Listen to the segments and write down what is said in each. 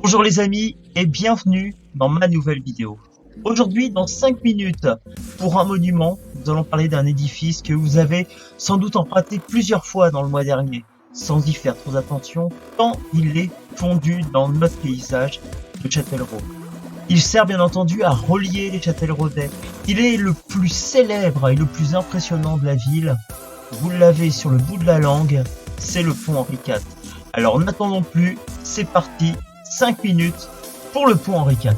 Bonjour les amis et bienvenue dans ma nouvelle vidéo. Aujourd'hui, dans 5 minutes, pour un monument, nous allons parler d'un édifice que vous avez sans doute emprunté plusieurs fois dans le mois dernier, sans y faire trop attention, tant il est fondu dans notre paysage de Châtellerault. Il sert bien entendu à relier les Châtelleraudais. Il est le plus célèbre et le plus impressionnant de la ville. Vous l'avez sur le bout de la langue, c'est le pont Henri IV. Alors n'attendons plus, c'est parti, 5 minutes pour le pont Henri IV.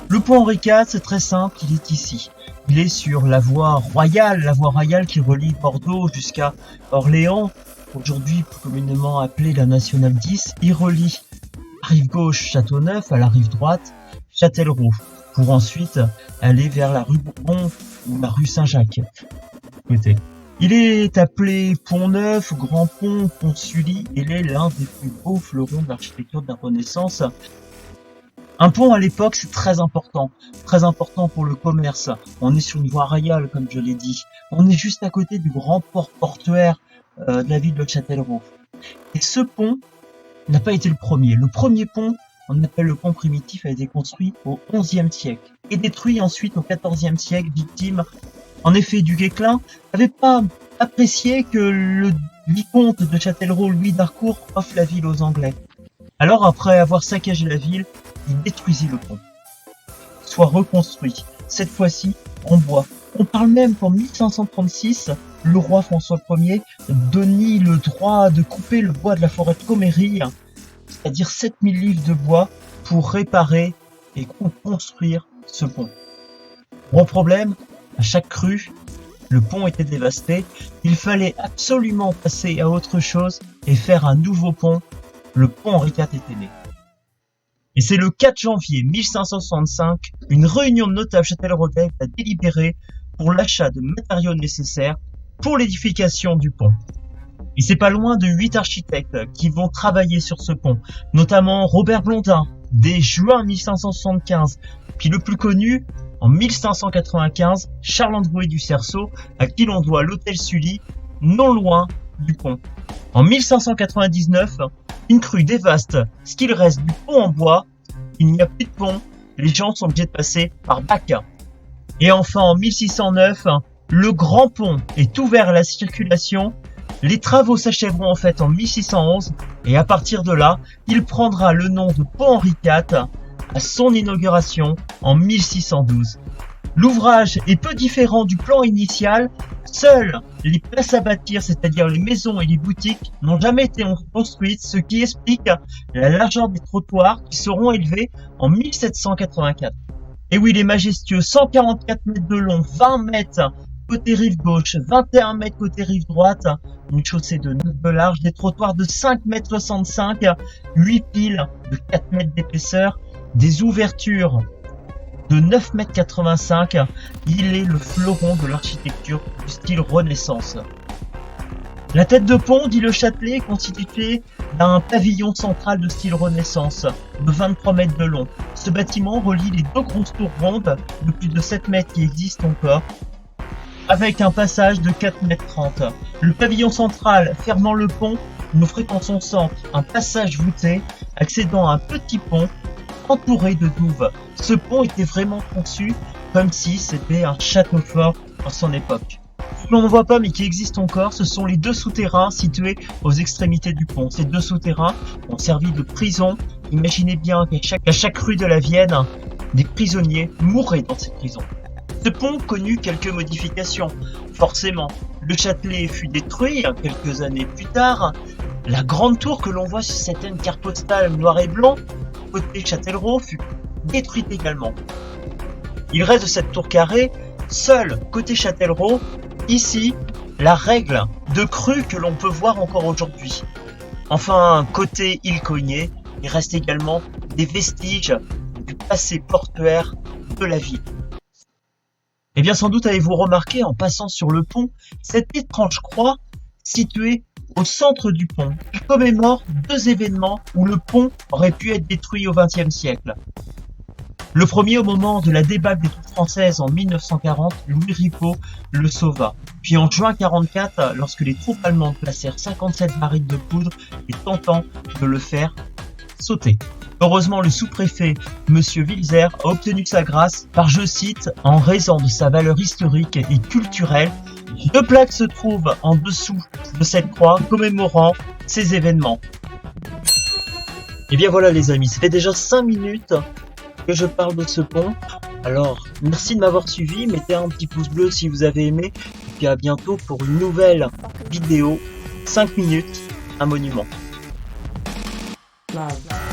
Le pont Henri IV, c'est très simple, il est ici. Il est sur la voie royale qui relie Bordeaux jusqu'à Orléans, aujourd'hui plus communément appelée la Nationale 10. Il relie à la rive gauche Châteauneuf, à la rive droite Châtellerault, pour ensuite aller vers la rue Bourbon ou la rue Saint-Jacques. Côté. Il est appelé Pont Neuf, Grand Pont, Pont Sully. Il est l'un des plus beaux fleurons de l'architecture de la Renaissance. Un pont à l'époque, c'est très important pour le commerce. On est sur une voie royale, comme je l'ai dit. On est juste à côté du grand port portuaire de la ville de Châtellerault. Et ce pont n'a pas été le premier. Le premier pont, on appelle le pont primitif, a été construit au XIe siècle et détruit ensuite au XIVe siècle, victime en effet du Guesclin. N'avait pas apprécié que le vicomte de Châtellerault, Louis d'Harcourt, offre la ville aux Anglais. Alors, après avoir saccagé la ville, il détruisit le pont. Soit reconstruit, cette fois-ci en bois. On parle même qu'en 1536, le roi François Ier donnit le droit de couper le bois de la forêt de Comméry, c'est-à-dire 7000 livres de bois, pour réparer et construire ce pont. Gros problème, à chaque crue, le pont était dévasté. Il fallait absolument passer à autre chose et faire un nouveau pont. Le pont Henri IV était né. Et c'est le 4 janvier 1565, une réunion de notables châtelleraudais a délibéré pour l'achat de matériaux nécessaires pour l'édification du pont. Et c'est pas loin de 8 architectes qui vont travailler sur ce pont, notamment Robert Blondin, dès juin 1575, puis le plus connu, en 1595, Charles-Androuet du Cerceau, à qui l'on doit l'hôtel Sully, non loin du pont. En 1599, une crue dévaste ce qu'il reste du pont en bois. Il n'y a plus de pont, les gens sont obligés de passer par bac. Et enfin en 1609, le grand pont est ouvert à la circulation. Les travaux s'achèveront en fait en 1611 et à partir de là, il prendra le nom de pont Henri IV à son inauguration en 1612. L'ouvrage est peu différent du plan initial. Seules les places à bâtir, c'est-à-dire les maisons et les boutiques, n'ont jamais été construites, ce qui explique la largeur des trottoirs qui seront élevés en 1784. Et oui, les majestueux 144 mètres de long, 20 mètres côté rive gauche, 21 mètres côté rive droite, une chaussée de 9 de large, des trottoirs de 5 mètres 65, 8 piles de 4 mètres d'épaisseur, des ouvertures de 9 mètres 85, il est le fleuron de l'architecture du style Renaissance. La tête de pont, dit le Châtelet, est constituée d'un pavillon central de style Renaissance, de 23 mètres de long. Ce bâtiment relie les deux grosses tours rondes de plus de 7 mètres qui existent encore, avec un passage de 4 mètres 30. Le pavillon central fermant le pont n'offrait en son centre un passage voûté accédant à un petit pont entouré de douves. Ce pont était vraiment conçu comme si c'était un château fort en son époque. Ce que l'on ne voit pas mais qui existe encore, ce sont les deux souterrains situés aux extrémités du pont. Ces deux souterrains ont servi de prison. Imaginez bien qu'à chaque rue de la Vienne, des prisonniers mouraient dans ces prisons. Ce pont connut quelques modifications. Forcément, le Châtelet fut détruit quelques années plus tard. La grande tour que l'on voit sur cette carte postale noir et blanc, côté Châtellerault, fut détruite également. Il reste de cette tour carrée, seul côté Châtellerault, ici, la règle de crue que l'on peut voir encore aujourd'hui. Enfin, côté île Coignet, il reste également des vestiges du passé portuaire de la ville. Et bien sans doute avez-vous remarqué en passant sur le pont, cette étrange croix située au centre du pont. Il commémore deux événements où le pont aurait pu être détruit au XXe siècle. Le premier, au moment de la débâcle des troupes françaises en 1940, Louis Ripault le sauva. Puis en juin 1944, lorsque les troupes allemandes placèrent 57 barils de poudre et tentant de le faire sauter. Heureusement, le sous-préfet, Monsieur Wilzer, a obtenu sa grâce par, je cite, « en raison de sa valeur historique et culturelle ». Deux plaques se trouvent en dessous de cette croix commémorant ces événements. Et bien voilà les amis, ça fait déjà 5 minutes que je parle de ce pont. Alors, merci de m'avoir suivi, mettez un petit pouce bleu si vous avez aimé, et puis à bientôt pour une nouvelle vidéo, 5 minutes, un monument. Love.